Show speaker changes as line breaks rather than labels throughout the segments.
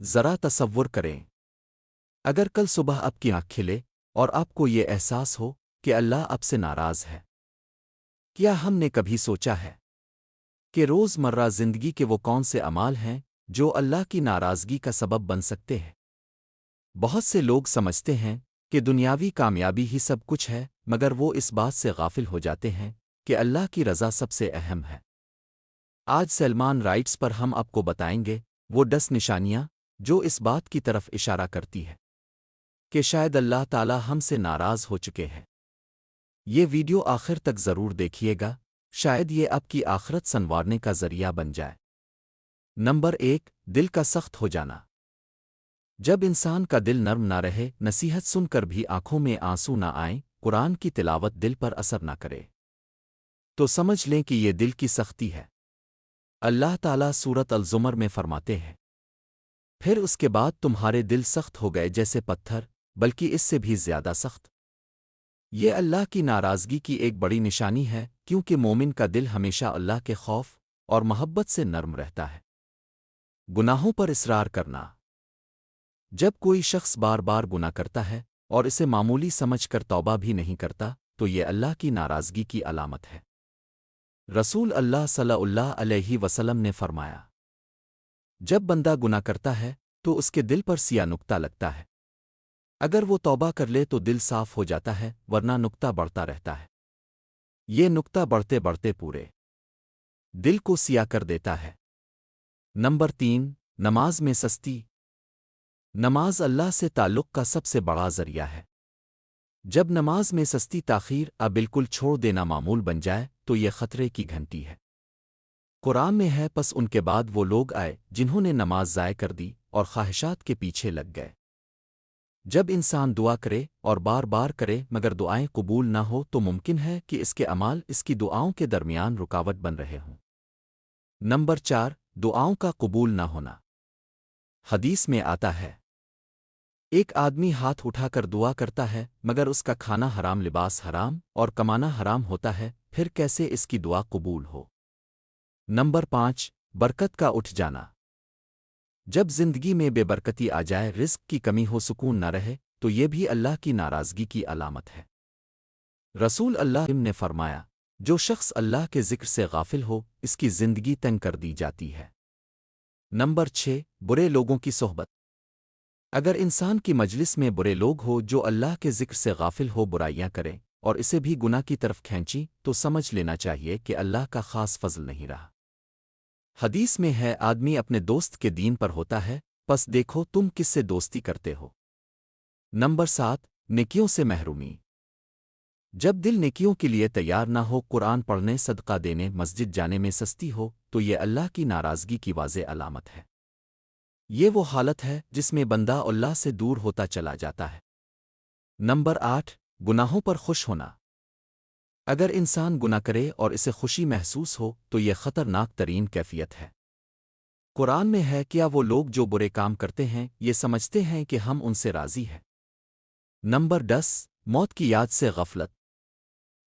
ذرا تصور کریں اگر کل صبح آپ کی آنکھ کھلے اور آپ کو یہ احساس ہو کہ اللہ آپ سے ناراض ہے۔ کیا ہم نے کبھی سوچا ہے کہ روز مرہ زندگی کے وہ کون سے اعمال ہیں جو اللہ کی ناراضگی کا سبب بن سکتے ہیں؟ بہت سے لوگ سمجھتے ہیں کہ دنیاوی کامیابی ہی سب کچھ ہے، مگر وہ اس بات سے غافل ہو جاتے ہیں کہ اللہ کی رضا سب سے اہم ہے۔ آج سلمان رائٹس پر ہم آپ کو بتائیں گے وہ 10 نشانیاں جو اس بات کی طرف اشارہ کرتی ہے کہ شاید اللہ تعالی ہم سے ناراض ہو چکے ہیں۔ یہ ویڈیو آخر تک ضرور دیکھیے گا، شاید یہ آپ کی آخرت سنوارنے کا ذریعہ بن جائے۔ نمبر 1، دل کا سخت ہو جانا۔ جب انسان کا دل نرم نہ رہے، نصیحت سن کر بھی آنکھوں میں آنسو نہ آئیں، قرآن کی تلاوت دل پر اثر نہ کرے، تو سمجھ لیں کہ یہ دل کی سختی ہے۔ اللہ تعالیٰ سورۃ الزمر میں فرماتے ہیں، پھر اس کے بعد تمہارے دل سخت ہو گئے جیسے پتھر، بلکہ اس سے بھی زیادہ سخت۔ یہ اللہ کی ناراضگی کی ایک بڑی نشانی ہے، کیونکہ مومن کا دل ہمیشہ اللہ کے خوف اور محبت سے نرم رہتا ہے۔ گناہوں پر اصرار کرنا۔ جب کوئی شخص بار بار گناہ کرتا ہے اور اسے معمولی سمجھ کر توبہ بھی نہیں کرتا، تو یہ اللہ کی ناراضگی کی علامت ہے۔ رسول اللہ صلی اللہ علیہ وسلم نے فرمایا، جب بندہ گناہ کرتا ہے تو اس کے دل پر سیاہ نقطہ لگتا ہے، اگر وہ توبہ کر لے تو دل صاف ہو جاتا ہے، ورنہ نقطہ بڑھتا رہتا ہے۔ یہ نقطہ بڑھتے بڑھتے پورے دل کو سیاہ کر دیتا ہے۔ نمبر 3، نماز میں سستی۔ نماز اللہ سے تعلق کا سب سے بڑا ذریعہ ہے۔ جب نماز میں سستی تاخیر بالکل چھوڑ دینا معمول بن جائے تو یہ خطرے کی گھنٹی ہے۔ قرآن میں ہے، پس ان کے بعد وہ لوگ آئے جنہوں نے نماز ضائع کر دی اور خواہشات کے پیچھے لگ گئے۔ جب انسان دعا کرے اور بار بار کرے مگر دعائیں قبول نہ ہو تو ممکن ہے کہ اس کے اعمال اس کی دعاؤں کے درمیان رکاوٹ بن رہے ہوں۔ نمبر 4، دعاؤں کا قبول نہ ہونا۔ حدیث میں آتا ہے، ایک آدمی ہاتھ اٹھا کر دعا کرتا ہے مگر اس کا کھانا حرام، لباس حرام اور کمانا حرام ہوتا ہے، پھر کیسے اس کی دعا قبول ہو؟ نمبر 5، برکت کا اٹھ جانا۔ جب زندگی میں بے برکتی آ جائے، رزق کی کمی ہو، سکون نہ رہے، تو یہ بھی اللہ کی ناراضگی کی علامت ہے۔ رسول اللہ نے فرمایا، جو شخص اللہ کے ذکر سے غافل ہو، اس کی زندگی تنگ کر دی جاتی ہے۔ نمبر 6، برے لوگوں کی صحبت۔ اگر انسان کی مجلس میں برے لوگ ہو جو اللہ کے ذکر سے غافل ہو، برائیاں کریں اور اسے بھی گناہ کی طرف کھینچی، تو سمجھ لینا چاہیے کہ اللہ کا خاص فضل نہیں رہا۔ حدیث میں ہے، آدمی اپنے دوست کے دین پر ہوتا ہے، پس دیکھو تم کس سے دوستی کرتے ہو۔ نمبر 7، نیکیوں سے محرومی۔ جب دل نیکیوں کے لیے تیار نہ ہو، قرآن پڑھنے، صدقہ دینے، مسجد جانے میں سستی ہو، تو یہ اللہ کی ناراضگی کی واضح علامت ہے۔ یہ وہ حالت ہے جس میں بندہ اللہ سے دور ہوتا چلا جاتا ہے۔ نمبر 8، گناہوں پر خوش ہونا۔ اگر انسان گناہ کرے اور اسے خوشی محسوس ہو تو یہ خطرناک ترین کیفیت ہے۔ قرآن میں ہے، کیا وہ لوگ جو برے کام کرتے ہیں یہ سمجھتے ہیں کہ ہم ان سے راضی ہیں؟ نمبر 10، موت کی یاد سے غفلت۔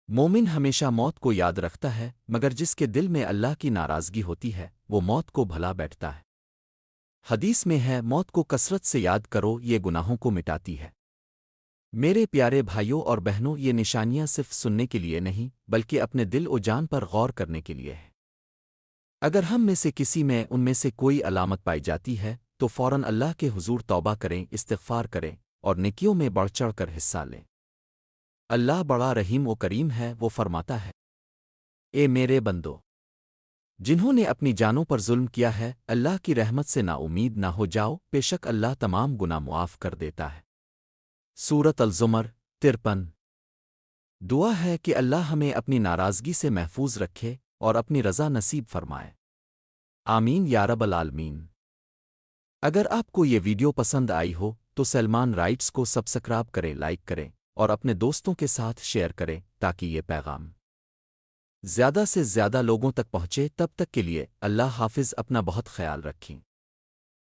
مومن ہمیشہ موت کو یاد رکھتا ہے، مگر جس کے دل میں اللہ کی ناراضگی ہوتی ہے وہ موت کو بھلا بیٹھتا ہے۔ حدیث میں ہے، موت کو کثرت سے یاد کرو، یہ گناہوں کو مٹاتی ہے۔ میرے پیارے بھائیوں اور بہنوں، یہ نشانیاں صرف سننے کے لیے نہیں بلکہ اپنے دل و جان پر غور کرنے کے لیے ہے۔ اگر ہم میں سے کسی میں ان میں سے کوئی علامت پائی جاتی ہے تو فوراً اللہ کے حضور توبہ کریں، استغفار کریں اور نیکیوں میں بڑھ چڑھ کر حصہ لیں۔ اللہ بڑا رحیم و کریم ہے، وہ فرماتا ہے، اے میرے بندو، جنہوں نے اپنی جانوں پر ظلم کیا ہے، اللہ کی رحمت سے نا امید نہ ہو جاؤ، بے شک اللہ تمام گناہ معاف کر دیتا ہے۔ سورۃ الزمر 53۔ دعا ہے کہ اللہ ہمیں اپنی ناراضگی سے محفوظ رکھے اور اپنی رضا نصیب فرمائے۔ آمین یا رب العالمین۔ اگر آپ کو یہ ویڈیو پسند آئی ہو تو سلمان رائٹس کو سبسکرائب کریں، لائک کریں اور اپنے دوستوں کے ساتھ شیئر کریں تاکہ یہ پیغام زیادہ سے زیادہ لوگوں تک پہنچے۔ تب تک کے لیے اللہ حافظ، اپنا بہت خیال رکھیں۔